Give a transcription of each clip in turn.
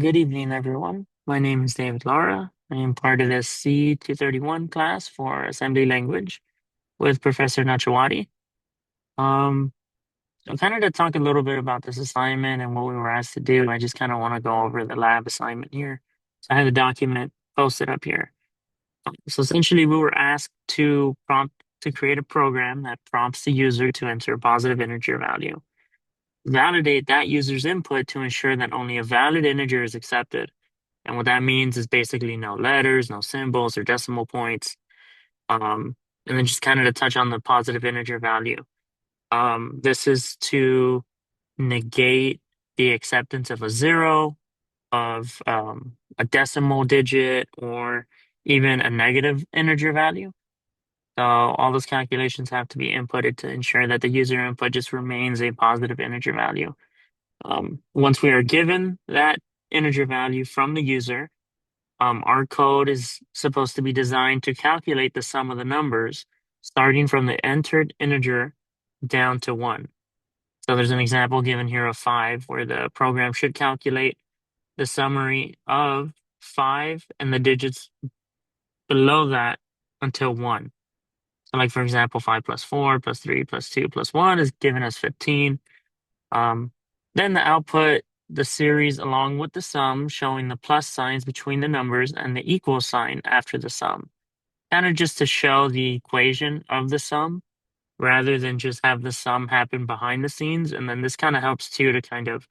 Good evening, everyone. My name is David Lara. I am part of this C231 class for assembly language with Professor Nachawati. Um, so kind of to talk a little bit about this assignment and what we were asked to do, I just kind of want to go over the lab assignment here. So I have the document posted up here. So essentially, we were asked to create a program that prompts the user to enter a positive integer value. Validate that user's input to ensure that only a valid integer is accepted. And what that means is basically no letters, no symbols or decimal points. And then just kind of to touch on the positive integer value. This is to negate the acceptance of a zero, of a decimal digit, or even a negative integer value. So all those calculations have to be inputted to ensure that the user input just remains a positive integer value. Once we are given that integer value from the user, our code is supposed to be designed to calculate the sum of the numbers, starting from the entered integer down to 1. So there's an example given here of 5, where the program should calculate the summary of 5 and the digits below that until 1. So like, for example, 5 plus 4 plus 3 plus 2 plus 1 is giving us 15. Um, then the output, the series along with the sum, showing the plus signs between the numbers and the equal sign after the sum. Kind of just to show the equation of the sum rather than just have the sum happen behind the scenes. And then this kind of helps too to kind of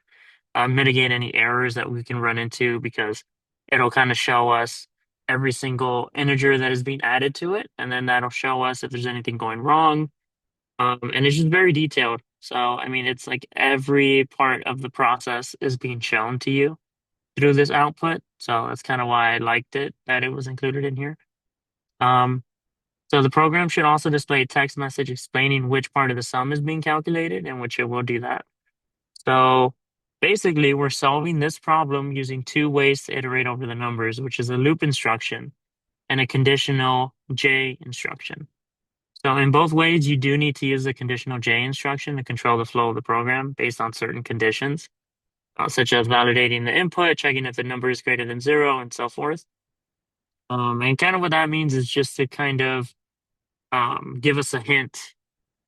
mitigate any errors that we can run into, because it'll kind of show us every single integer that is being added to it. And then that'll show us if there's anything going wrong. And it's just very detailed. So, I mean, it's like every part of the process is being shown to you through this output. So that's kind of why I liked it that it was included in here. Um, so the program should also display a text message explaining which part of the sum is being calculated, and which it will do that. So basically, we're solving this problem using two ways to iterate over the numbers, which is a loop instruction and a conditional J instruction. So in both ways, you do need to use the conditional J instruction to control the flow of the program based on certain conditions, such as validating the input, checking if the number is greater than 0, and so forth. And kind of what that means is just to kind of give us a hint.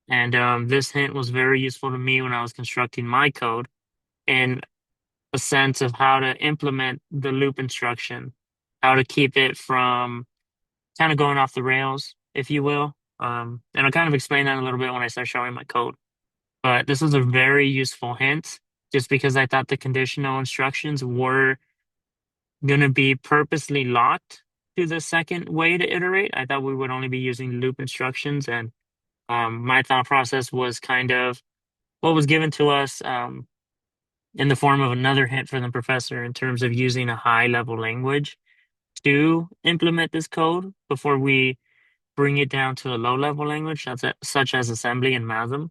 And this hint was very useful to me when I was constructing my code in a sense of how to implement the loop instruction, how to keep it from kind of going off the rails, if you will. And I'll kind of explain that a little bit when I start showing my code. But this was a very useful hint just because I thought the conditional instructions were going to be purposely locked to the second way to iterate. I thought we would only be using loop instructions, and my thought process was kind of what was given to us in the form of another hint from the professor in terms of using a high level language to implement this code before we bring it down to a low level language such as assembly and MASM.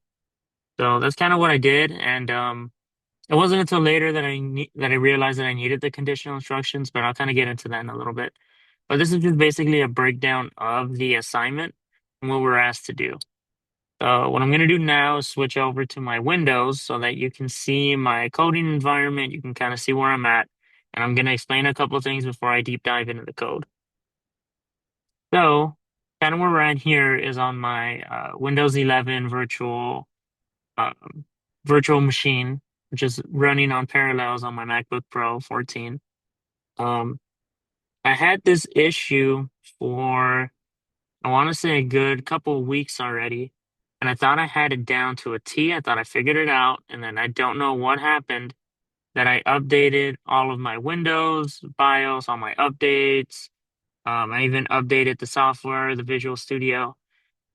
So that's kind of what I did, and it wasn't until later that I realized that I needed the conditional instructions, but I'll kind of get into that in a little bit. But this is just basically a breakdown of the assignment and what we're asked to do. So what I'm going to do now is switch over to my Windows so that you can see my coding environment. You can kind of see where I'm at. And I'm going to explain a couple of things before I deep dive into the code. So kind of where we're at here is on my Windows 11 um, virtual machine, which is running on Parallels on my MacBook Pro 14. Um, I had this issue for, I want to say, a good couple of weeks already, and I thought I had it down to a T. I thought I figured it out, and then I don't know what happened that I updated all of my Windows, BIOS, all my updates. I even updated the software, the Visual Studio,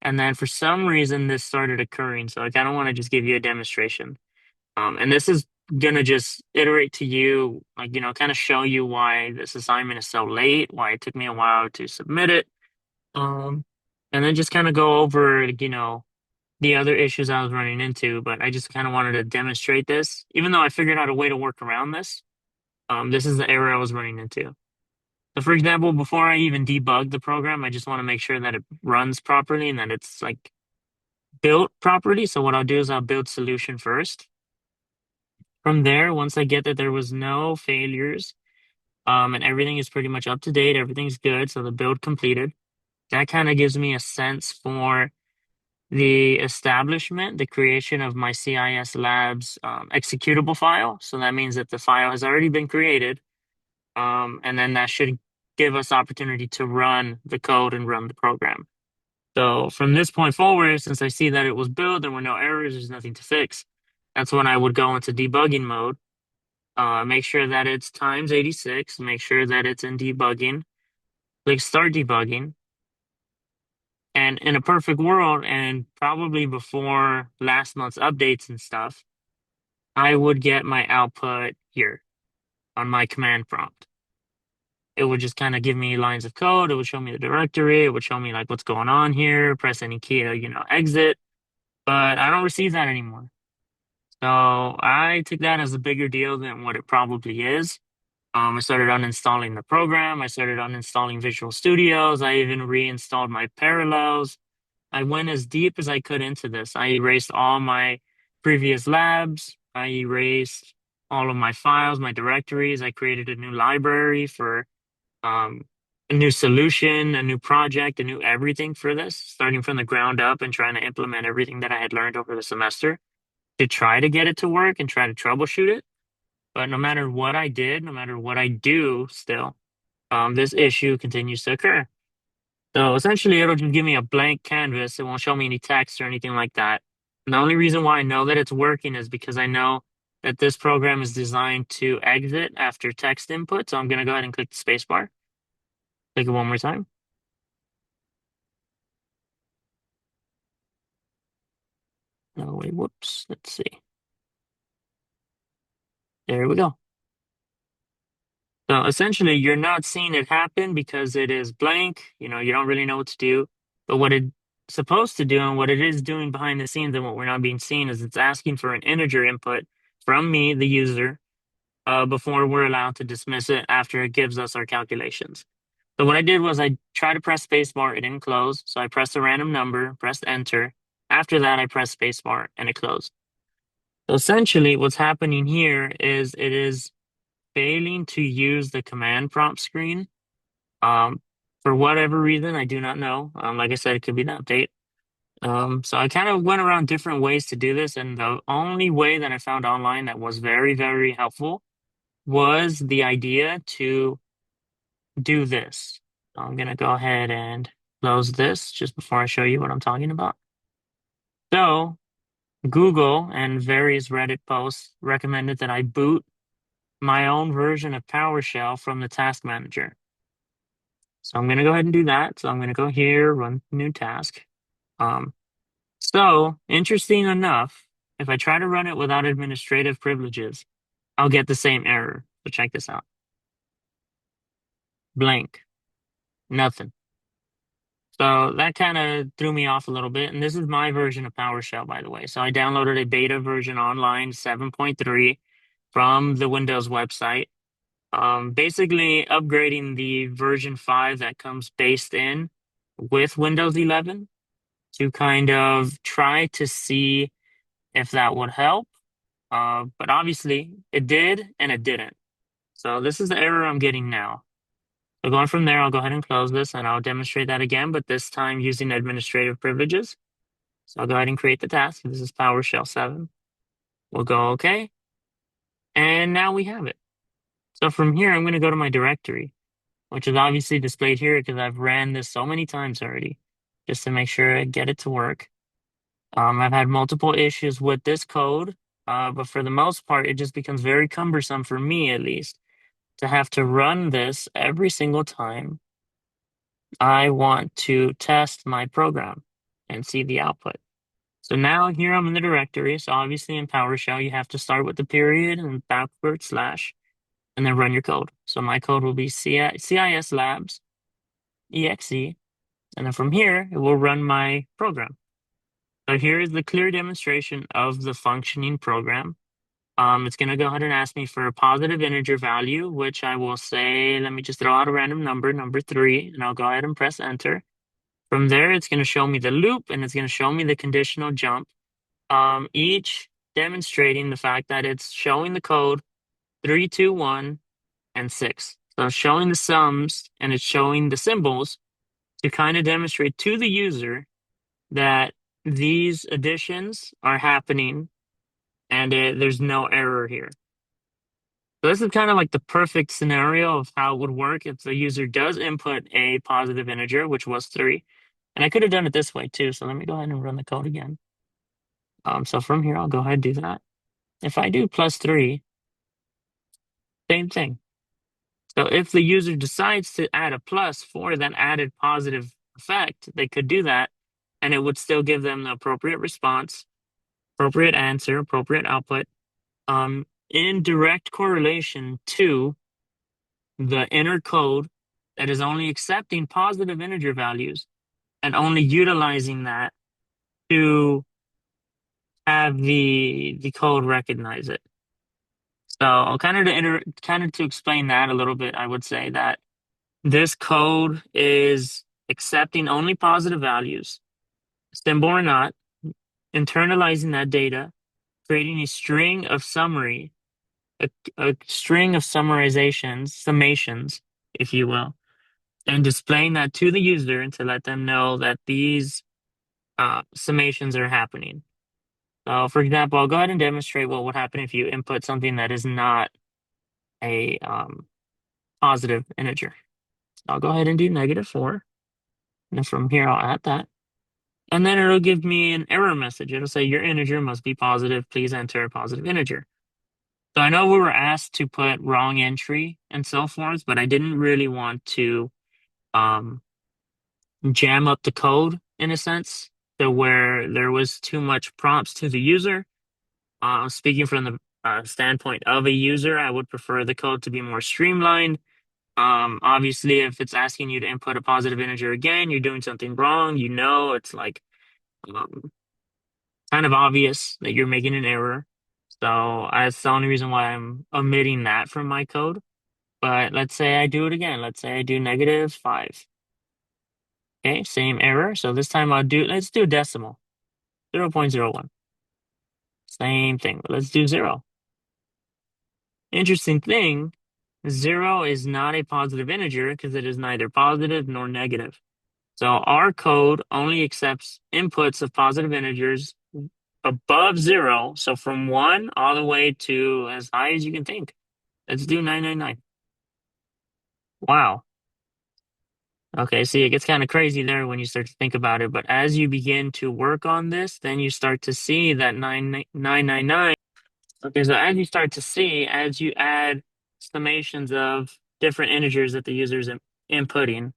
and then for some reason this started occurring. So I kind of want to just give you a demonstration. And this is gonna just iterate to you, like, kind of show you why this assignment is so late, why it took me a while to submit it. Um, and then just kind of go over, the other issues I was running into, but I just kind of wanted to demonstrate this. Even though I figured out a way to work around this, this is the error I was running into. So for example, before I even debug the program, I just want to make sure that it runs properly and that it's like built properly. So what I'll do is I'll build solution first. From there, once I get that there was no failures And everything is pretty much up to date. Everything's good. So the build completed. That kind of gives me a sense for the establishment, the creation of my CIS Labs executable file. So that means that the file has already been created. And then that should give us opportunity to run the code and run the program. So from this point forward, since I see that it was built, there were no errors, there's nothing to fix, that's when I would go into debugging mode, make sure that it's times 86, make sure that it's in debugging, click start debugging. And in a perfect world, and probably before last month's updates and stuff, I would get my output here on my command prompt. It would just kind of give me lines of code. It would show me the directory. It would show me like what's going on here, press any key to, exit. But I don't receive that anymore. So I took that as a bigger deal than what it probably is. I started uninstalling the program. I started uninstalling Visual Studios. I even reinstalled my Parallels. I went as deep as I could into this. I erased all my previous labs. I erased all of my files, my directories. I created a new library for um, a new solution, a new project, a new everything for this, starting from the ground up and trying to implement everything that I had learned over the semester to try to get it to work and try to troubleshoot it. But no matter what I did, no matter what I do still, this issue continues to occur. So essentially, it'll just give me a blank canvas. It won't show me any text or anything like that. And the only reason why I know that it's working is because I know that this program is designed to exit after text input. So I'm going to go ahead and click the space bar. Click it one more time. Oh, wait, whoops. Let's see. There we go. So essentially, you're not seeing it happen because it is blank. You don't really know what to do. But what it's supposed to do and what it is doing behind the scenes and what we're not being seen is it's asking for an integer input from me, the user, before we're allowed to dismiss it after it gives us our calculations. So what I did was I tried to press spacebar, it didn't close. So I pressed a random number, pressed enter. After that, I pressed spacebar and it closed. So essentially, what's happening here is it is failing to use the command prompt screen. Um, for whatever reason, I do not know. Like I said, it could be the update. So I kind of went around different ways to do this, and the only way that I found online that was very, very helpful was the idea to do this. So I'm gonna go ahead and close this just before I show you what I'm talking about. So Google and various Reddit posts recommended that I boot my own version of PowerShell from the task manager. So I'm going to go ahead and do that. So I'm going to go here, run new task. So interesting enough, if I try to run it without administrative privileges, I'll get the same error. So check this out. Blank. Nothing. So that kind of threw me off a little bit. And this is my version of PowerShell, by the way. So I downloaded a beta version online, 7.3, from the Windows website. Basically upgrading the version 5 that comes based in with Windows 11 to kind of try to see if that would help. But obviously it did and it didn't. So this is the error I'm getting now. So going from there, I'll go ahead and close this and I'll demonstrate that again, but this time using administrative privileges. So I'll go ahead and create the task. This is PowerShell 7. We'll go OK. And now we have it. So from here, I'm going to go to my directory, which is obviously displayed here because I've ran this so many times already just to make sure I get it to work. I've had multiple issues with this code, but for the most part, it just becomes very cumbersome for me, at least, to have to run this every single time I want to test my program and see the output. So now here I'm in the directory. So obviously in PowerShell, you have to start with the period and backward slash, and then run your code. So my code will be CIS Labs exe, and then from here, it will run my program. So here is the clear demonstration of the functioning program. It's going to go ahead and ask me for a positive integer value, which I will say, let me just throw out a random number, number 3, and I'll go ahead and press enter. From there, it's going to show me the loop, and it's going to show me the conditional jump, each demonstrating the fact that it's showing the code 3, 2, 1, and 6. So it's showing the sums and it's showing the symbols to kind of demonstrate to the user that these additions are happening and there's no error here. So this is kind of like the perfect scenario of how it would work if the user does input a positive integer, which was 3. And I could have done it this way too. So let me go ahead and run the code again. So from here, I'll go ahead and do that. If I do +3, same thing. So if the user decides to add a plus for that added positive effect, they could do that, and it would still give them the appropriate response, appropriate answer, appropriate output, in direct correlation to the inner code that is only accepting positive integer values and only utilizing that to have the code recognize it. So kind of to explain that a little bit, I would say that this code is accepting only positive values, symbol or not, internalizing that data, creating a string of summary, a string of summations, if you will, and displaying that to the user to let them know that these summations are happening. So, for example, I'll go ahead and demonstrate what would happen if you input something that is not a positive integer. I'll go ahead and do -4. And then from here, I'll add that. And then it'll give me an error message. It'll say your integer must be positive. Please enter a positive integer. So I know we were asked to put wrong entry and so forth, but I didn't really want to um, jam up the code in a sense to where there was too much prompts to the user. Speaking from the standpoint of a user, I would prefer the code to be more streamlined. Obviously, if it's asking you to input a positive integer again, you're doing something wrong. You know, it's like um, kind of obvious that you're making an error. So that's the only reason why I'm omitting that from my code. But let's say I do it again. Let's say I do -5. Okay, same error. So this time let's do a decimal, 0.01. Same thing, but let's do 0. Interesting thing, 0 is not a positive integer because it is neither positive nor negative. So our code only accepts inputs of positive integers above 0. So from 1 all the way to as high as you can think. Let's do 999. Wow. Okay, see, it gets kind of crazy there when you start to think about it. But as you begin to work on this, then you start to see that 999. Okay, so as you start to see, as you add summations of different integers that the user's inputting,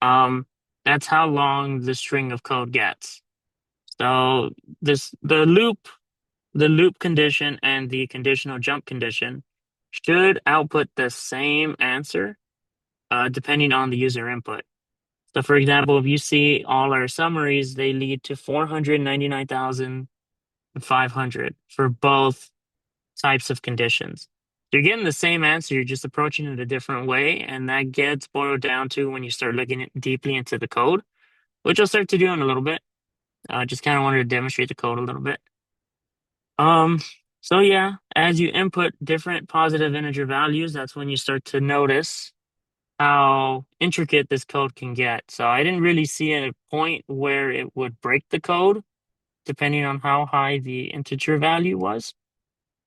um, that's how long the string of code gets. So the loop condition and the conditional jump condition should output the same answer, depending on the user input. So for example, if you see all our summaries, they lead to 499,500 for both types of conditions. You're getting the same answer, you're just approaching it a different way, and that gets boiled down to when you start looking deeply into the code, which I'll start to do in a little bit. Just kind of wanted to demonstrate the code a little bit. Um, so yeah, as you input different positive integer values, that's when you start to notice how intricate this code can get. So I didn't really see a point where it would break the code, depending on how high the integer value was.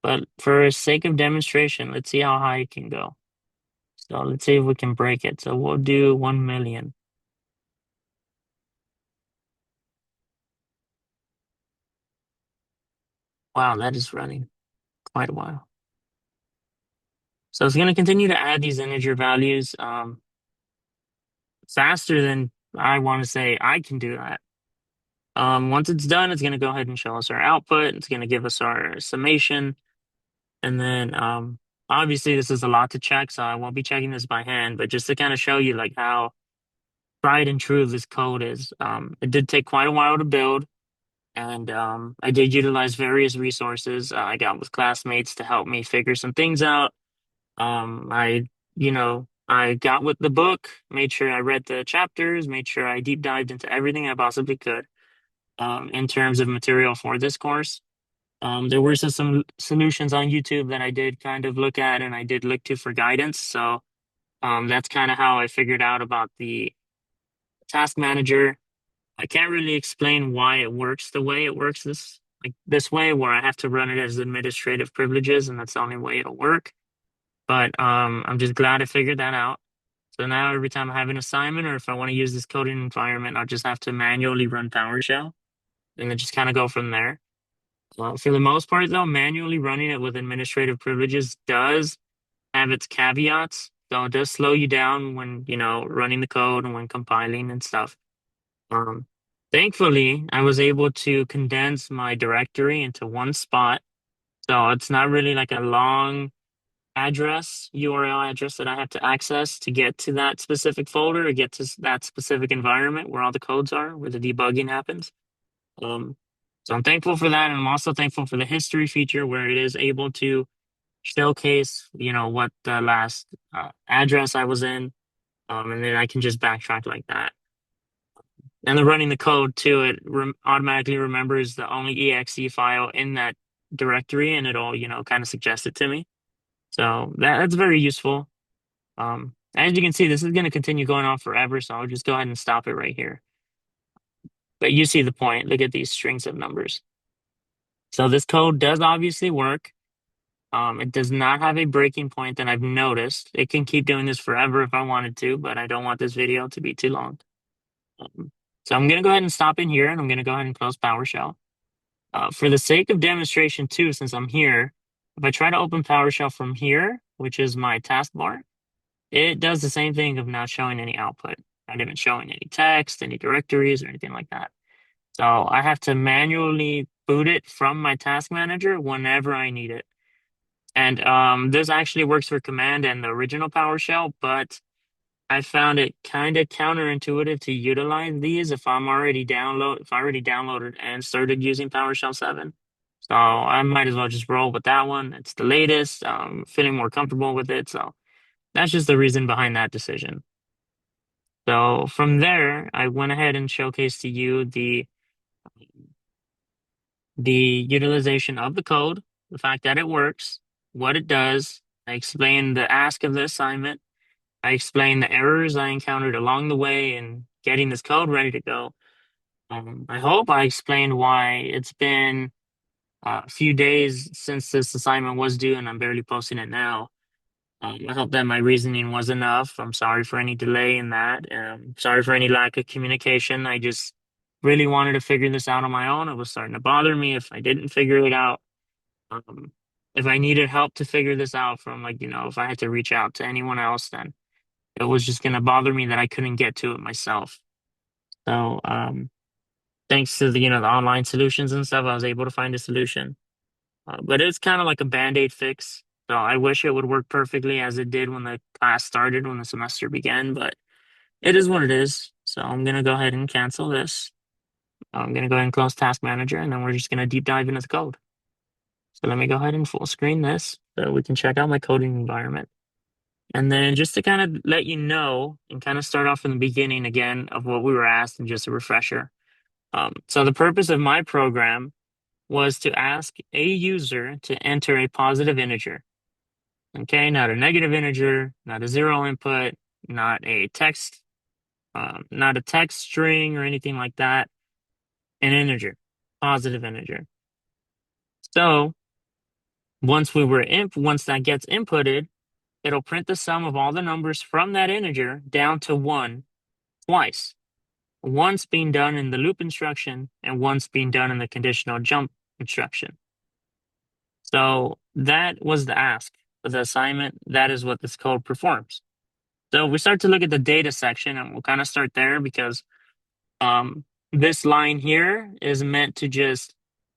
But for sake of demonstration, let's see how high it can go. So let's see if we can break it. So we'll do 1 million. Wow, that is running quite a while. So it's going to continue to add these integer values faster than I want to say I can do that. Once it's done, it's going to go ahead and show us our output. It's going to give us our summation. And then obviously this is a lot to check, so I won't be checking this by hand, but just to kind of show you like how tried and true this code is. It did take quite a while to build, and I did utilize various resources I got with classmates to help me figure some things out. I got with the book, made sure I read the chapters, made sure I deep dived into everything I possibly could in terms of material for this course. There were some solutions on YouTube that I did kind of look at and I did look to for guidance. So That's kind of how I figured out about the task manager. I can't really explain why it works the way it works this way, where I have to run it as administrative privileges, and that's the only way it'll work. But I'm just glad I figured that out. So now every time I have an assignment or if I want to use this coding environment, I'll just have to manually run PowerShell and then just kind of go from there. For the most part, though, manually running it with administrative privileges does have its caveats. So it does slow you down when, running the code and when compiling and stuff. Um, Thankfully, I was able to condense my directory into one spot. So it's not really like a long URL address that I have to access to get to that specific folder or get to that specific environment where all the codes are, where the debugging happens. Um, so I'm thankful for that. And I'm also thankful for the history feature where it is able to showcase, what the last address I was in. And then I can just backtrack like that. And then running the code too, it automatically remembers the only exe file in that directory and it'll, kind of suggest it to me. So that's very useful. As you can see, this is going to continue going on forever, so I'll just go ahead and stop it right here. But you see the point. Look at these strings of numbers. So this code does obviously work. It does not have a breaking point that I've noticed. It can keep doing this forever if I wanted to, but I don't want this video to be too long. So I'm going to go ahead and stop in here, and I'm going to go ahead and close PowerShell. For the sake of demonstration too, since I'm here, if I try to open PowerShell from here, which is my taskbar, it does the same thing of not showing any output, not even showing any text, any directories, or anything like that. So I have to manually boot it from my task manager whenever I need it. And this actually works for command and the original PowerShell, but I found it kind of counterintuitive to utilize these if I already downloaded and started using PowerShell 7. So I might as well just roll with that one. It's the latest. Feeling more comfortable with it. So that's just the reason behind that decision. So from there, I went ahead and showcased to you the utilization of the code, the fact that it works, what it does. I explained the ask of the assignment. I explained the errors I encountered along the way in getting this code ready to go. I hope I explained why it's been a few days since this assignment was due and I'm barely posting it now. I hope that my reasoning was enough. I'm sorry for any delay in that. Sorry for any lack of communication. I just really wanted to figure this out on my own. It was starting to bother me if I didn't figure it out. Um, if I needed help to figure this out from if I had to reach out to anyone else, then it was just going to bother me that I couldn't get to it myself. So, thanks to the online solutions and stuff, I was able to find a solution. But it's kind of like a band-aid fix. So I wish it would work perfectly as it did when the class started, when the semester began, but it is what it is. So I'm going to go ahead and cancel this. I'm going to go ahead and close Task Manager, and then we're just going to deep dive into the code. So let me go ahead and full screen this so we can check out my coding environment. And then just to kind of let you know and kind of start off from the beginning again of what we were asked and just a refresher. So the purpose of my program was to ask a user to enter a positive integer. Okay, not a negative integer, not a zero input, not a text, not a text string or anything like that. An integer, positive integer. So once that gets inputted, it'll print the sum of all the numbers from that integer down to 1 twice. Once being done in the loop instruction and once being done in the conditional jump instruction. So that was the ask of the assignment. That is what this code performs. So we start to look at the data section and we'll kind of start there because this line here is meant to just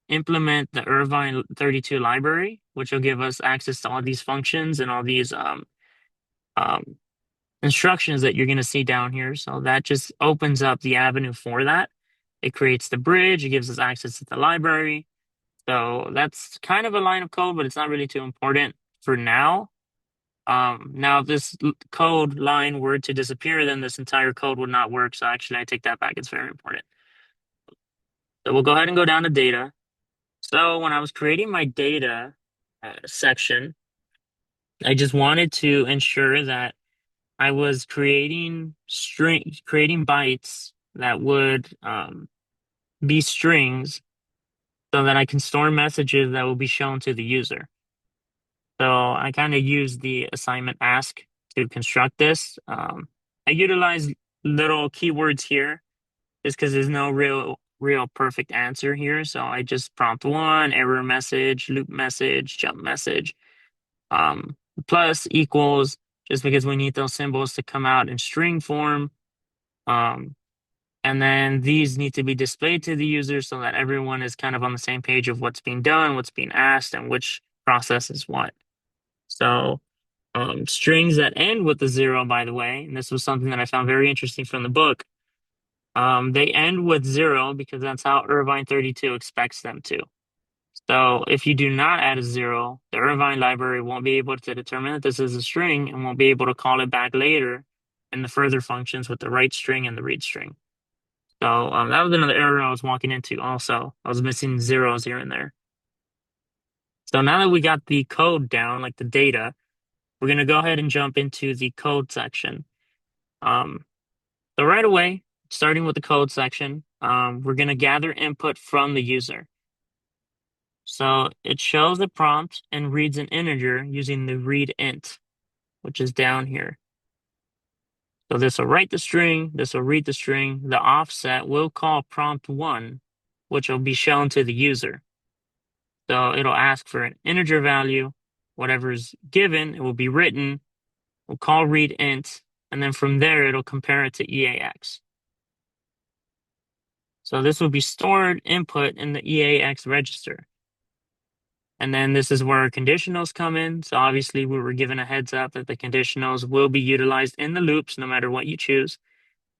implement the Irvine 32 library, which will give us access to all these functions and all these um, instructions that you're going to see down here. So that just opens up the avenue for that. It creates the bridge. It gives us access to the library. So that's kind of a line of code, but it's not really too important for now. Now, if this code line were to disappear, then this entire code would not work. So actually, I take that back. It's very important. So we'll go ahead and go down to data. So when I was creating my data section, I just wanted to ensure that I was creating bytes that would be strings so that I can store messages that will be shown to the user. So I kind of use the assignment ask to construct this. I utilize little keywords here just because there's no real perfect answer here. So I just prompt one, error message, loop message, jump message, um, plus equals, just because we need those symbols to come out in string form. Um, and then these need to be displayed to the user so that everyone is kind of on the same page of what's being done, what's being asked, and which process is what. So strings that end with a zero, by the way, and this was something that I found very interesting from the book. They end with zero because that's how Irvine 32 expects them to. So if you do not add a zero, the Irvine library won't be able to determine that this is a string and won't be able to call it back later in the further functions with the write string and the read string. So that was another error I was walking into also. I was missing zeros here and there. So now that we got the code down, like the data, we're going to go ahead and jump into the code section. Um, so right away, starting with the code section, we're going to gather input from the user. So it shows the prompt and reads an integer using the read int, which is down here. So this will write the string, this will read the string. The offset will call prompt1, which will be shown to the user. So it'll ask for an integer value, whatever's given, it will be written, we'll call read int, and then from there it'll compare it to EAX. So this will be stored input in the EAX register. And then this is where our conditionals come in. So obviously we were given a heads up that the conditionals will be utilized in the loops no matter what you choose.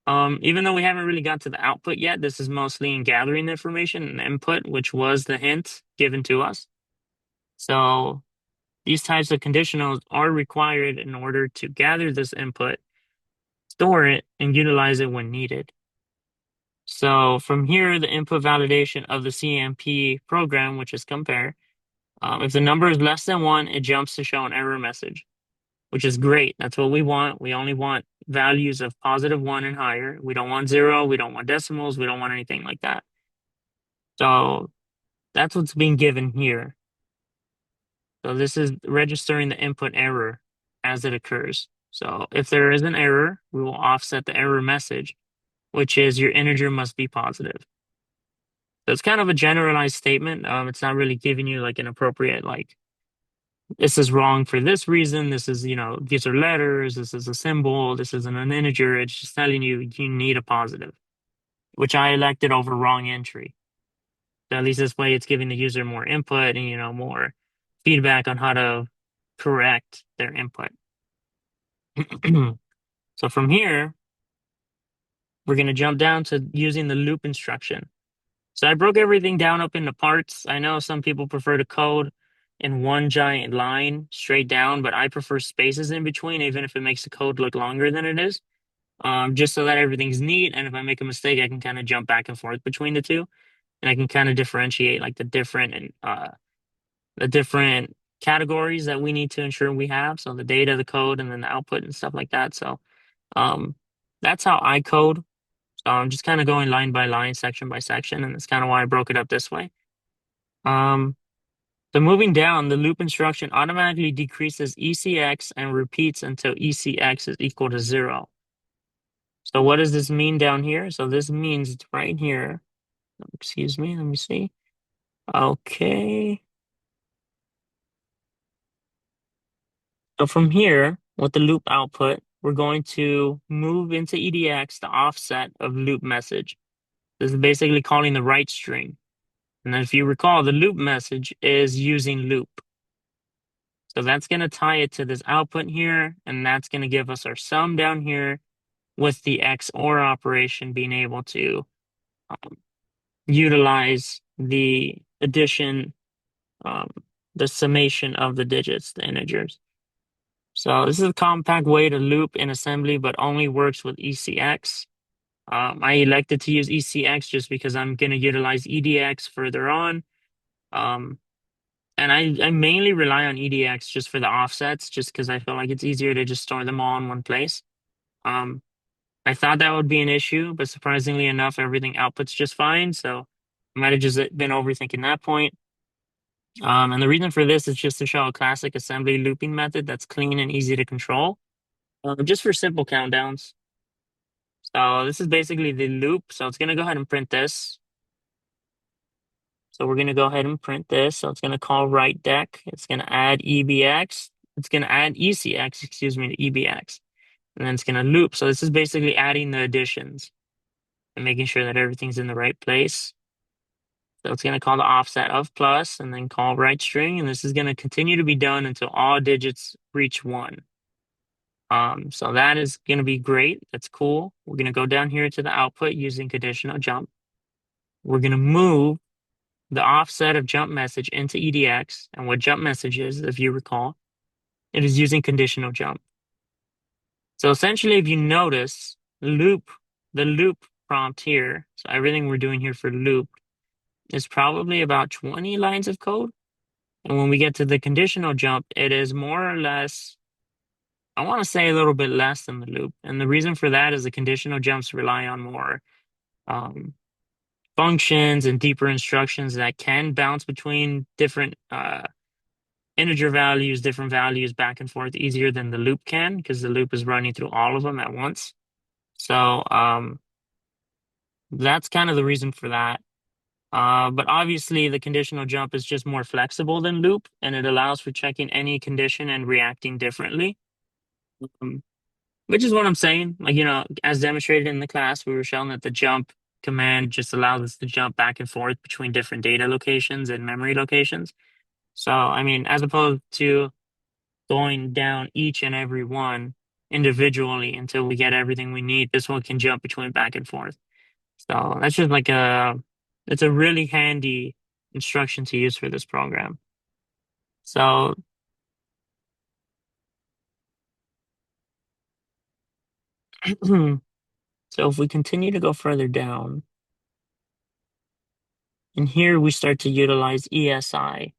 Even though we haven't really got to the output yet, this is mostly in gathering the information and input, which was the hint given to us. So these types of conditionals are required in order to gather this input, store it, and utilize it when needed. So from here, the input validation of the CMP program, which is compare, if the number is less than one, it jumps to show an error message, which is great. That's what we want. We only want values of +1 and higher. We don't want zero. We don't want decimals. We don't want anything like that. So that's what's being given here. So this is registering the input error as it occurs. So if there is an error, we will offset the error message, which is your integer must be positive. So it's kind of a generalized statement. It's not really giving you like an appropriate, like, this is wrong for this reason. This is, these are letters. This is a symbol. This isn't an integer. It's just telling you you need a positive, which I elected over wrong entry. So at least this way it's giving the user more input and, more feedback on how to correct their input. So from here, we're going to jump down to using the loop instruction. So I broke everything down up into parts. I know some people prefer to code in one giant line straight down, but I prefer spaces in between, even if it makes the code look longer than it is, just so that everything's neat. And if I make a mistake, I can kind of jump back and forth between the two, and I can kind of differentiate like the different categories that we need to ensure we have. So the data, the code, and then the output and stuff like that. So um, that's how I code. So I'm just kind of going line by line, section by section, and that's kind of why I broke it up this way. Um, so moving down, the loop instruction automatically decreases ECX and repeats until ECX is equal to 0. So what does this mean down here? So this means it's right here. Excuse me, let me see. Okay. So from here, with the loop output, we're going to move into EDX the offset of loop message. This is basically calling the write string. And then if you recall, the loop message is using loop. So that's going to tie it to this output here, and that's going to give us our sum down here with the XOR operation being able to utilize the addition, um, the summation of the digits, the integers. So this is a compact way to loop in assembly, but only works with ECX. I elected to use ECX just because I'm going to utilize EDX further on. And I mainly rely on EDX just for the offsets, just because I feel like it's easier to just store them all in one place. Um, I thought that would be an issue, but surprisingly enough, everything outputs just fine. So I might have just been overthinking that point. And the reason for this is just to show a classic assembly looping method that's clean and easy to control, just for simple countdowns. So this is basically the loop. So it's going to go ahead and print this. So we're going to go ahead and print this. So it's going to call write deck. It's going to add EBX. It's going to add ECX, excuse me, to EBX. And then it's going to loop. So this is basically adding the additions and making sure that everything's in the right place. So it's going to call the offset of plus and then call write string. And this is going to continue to be done until all digits reach 1. So that is going to be great. That's cool. We're going to go down here to the output using conditional jump. We're going to move the offset of jump message into EDX. And what jump message is, if you recall, it is using conditional jump. So essentially, if you notice, the loop prompt here, so everything we're doing here for loop is probably about 20 lines of code. And when we get to the conditional jump, it is more or less, I want to say a little bit less than the loop. And the reason for that is the conditional jumps rely on more um, functions and deeper instructions that can bounce between different integer values, different values back and forth easier than the loop can, because the loop is running through all of them at once. So that's kind of the reason for that. But obviously, the conditional jump is just more flexible than loop, and it allows for checking any condition and reacting differently. Um, which is what I'm saying. Like, as demonstrated in the class, we were showing that the jump command just allows us to jump back and forth between different data locations and memory locations. So, I mean, as opposed to going down each and every one individually until we get everything we need, this one can jump between back and forth. So that's just like it's a really handy instruction to use for this program. So, so if we continue to go further down, and here we start to utilize ESI.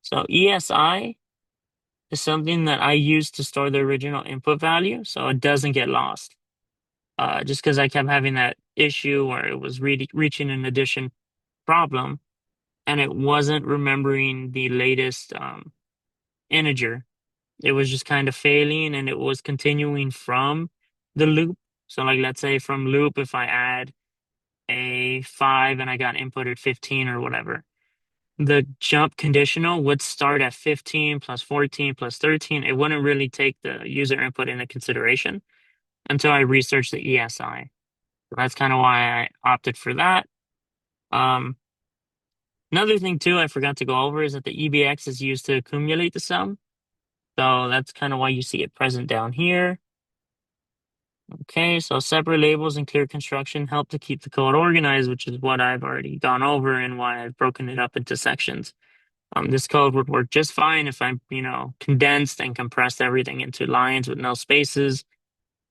So ESI is something that I use to store the original input value so it doesn't get lost. Just because I kept having that issue where it was reaching an addition problem and it wasn't remembering the latest integer. It was just kind of failing and it was continuing from the loop. So like let's say from loop, if I add a 5 and I got inputted 15 or whatever, the jump conditional would start at 15 plus 14 plus 13. It wouldn't really take the user input into consideration until I researched the ESI. So that's kind of why I opted for that. Um, Another thing too I forgot to go over is that the EBX is used to accumulate the sum. So that's kind of why you see it present down here. Okay, so separate labels and clear construction help to keep the code organized, which is what I've already gone over and why I've broken it up into sections. This code would work just fine if I, condensed and compressed everything into lines with no spaces.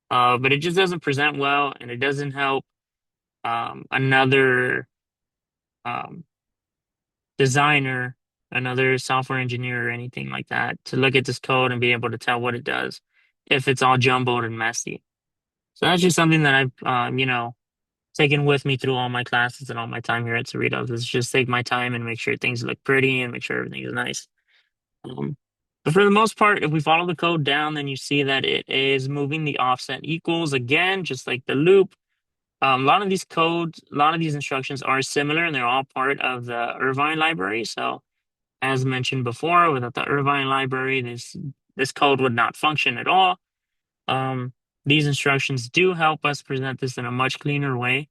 But it just doesn't present well, and it doesn't help another um, designer, another software engineer, or anything like that to look at this code and be able to tell what it does if it's all jumbled and messy. So that's just something that I've, taken with me through all my classes and all my time here at Cerritos is just take my time and make sure things look pretty and make sure everything is nice. Um, but for the most part, if we follow the code down, then you see that it is moving the offset equals again, just like the loop. A lot of these codes, a lot of these instructions are similar and they're all part of the Irvine library. So as mentioned before, without the Irvine library, this code would not function at all. These instructions do help us present this in a much cleaner way.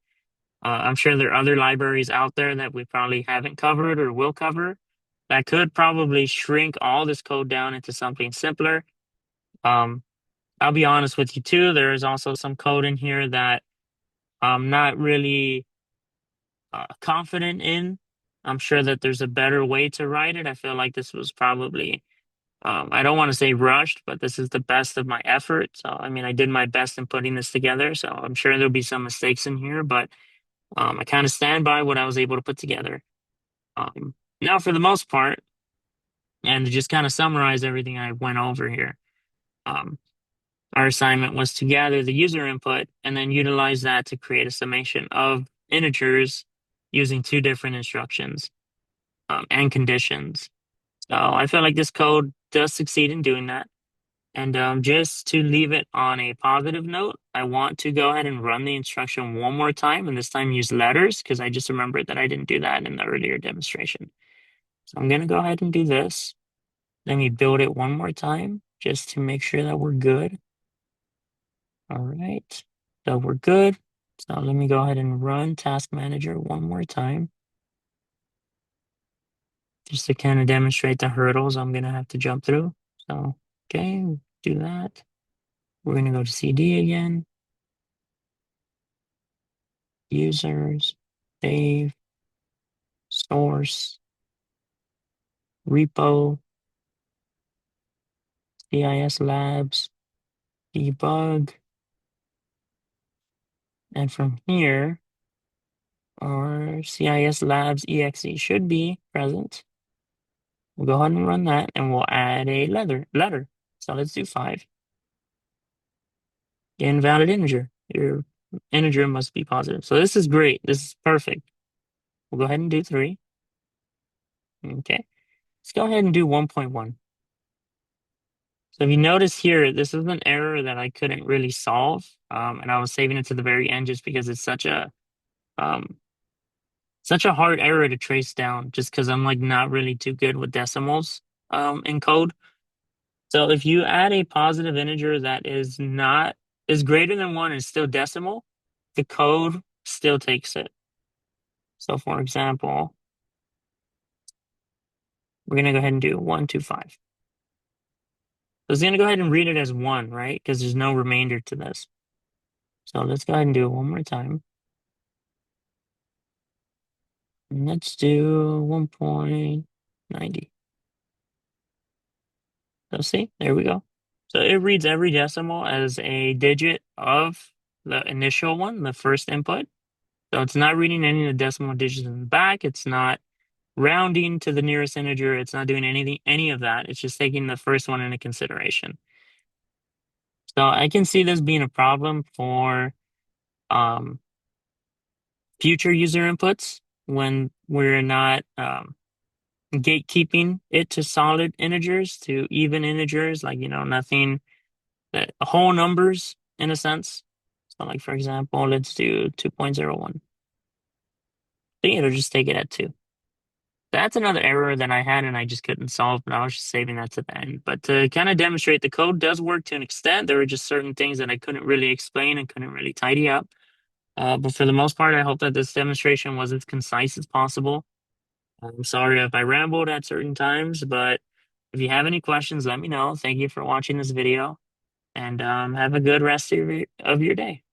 I'm sure there are other libraries out there that we probably haven't covered or will cover that could probably shrink all this code down into something simpler. Um, I'll be honest with you too. There is also some code in here that I'm not really confident in. I'm sure that there's a better way to write it. I feel like this was probably, I don't want to say rushed, but this is the best of my effort. So, I mean, I did my best in putting this together. So I'm sure there'll be some mistakes in here, but I kind of stand by what I was able to put together. Now, for the most part, And to just kind of summarize everything I went over here, um, our assignment was to gather the user input and then utilize that to create a summation of integers using two different instructions and conditions. So I feel like this code does succeed in doing that. And just to leave it on a positive note, I want to go ahead and run the instruction one more time, and this time use letters because I just remembered that I didn't do that in the earlier demonstration. So I'm going to go ahead and do this. Let me build it one more time just to make sure that we're good. All right, so we're good. So let me go ahead and run Task Manager one more time just to kind of demonstrate the hurdles I'm going to have to jump through. So, okay, do that. We're going to go to CD again, users, save, source, repo, CIS labs, debug, and from here, our CIS labs exe should be present. We'll go ahead and run that, and we'll add a letter. So let's do 5. Invalid integer. Your integer must be positive. So this is great. This is perfect. We'll go ahead and do 3. Okay. Let's go ahead and do 1.1. So if you notice here, this is an error that I couldn't really solve, and I was saving it to the very end just because it's um, such a hard error to trace down, just because I'm like not really too good with decimals in code. So if you add a positive integer that is greater than 1 and still decimal, the code still takes it. So for example, we're gonna go ahead and do 125. So it's gonna go ahead and read it as 1, right? Because there's no remainder to this. So let's go ahead and do it one more time. And let's do 1.90. So see, there we go. So it reads every decimal as a digit of the initial one, the first input. So it's not reading any of the decimal digits in the back. It's not rounding to the nearest integer. It's not doing any of that. It's just taking the first one into consideration. So I can see this being a problem for um, future user inputs when we're not gatekeeping it to solid integers, to even integers, like, nothing, that whole numbers in a sense. So like, for example, let's do 2.01. I think it'll just take it at 2. That's another error that I had and I just couldn't solve, but I was just saving that to the end. But to kind of demonstrate the code does work to an extent, there were just certain things that I couldn't really explain and couldn't really tidy up. But for the most part, I hope that this demonstration was as concise as possible. I'm sorry if I rambled at certain times, but if you have any questions, let me know. Thank you for watching this video, and have a good rest of your day.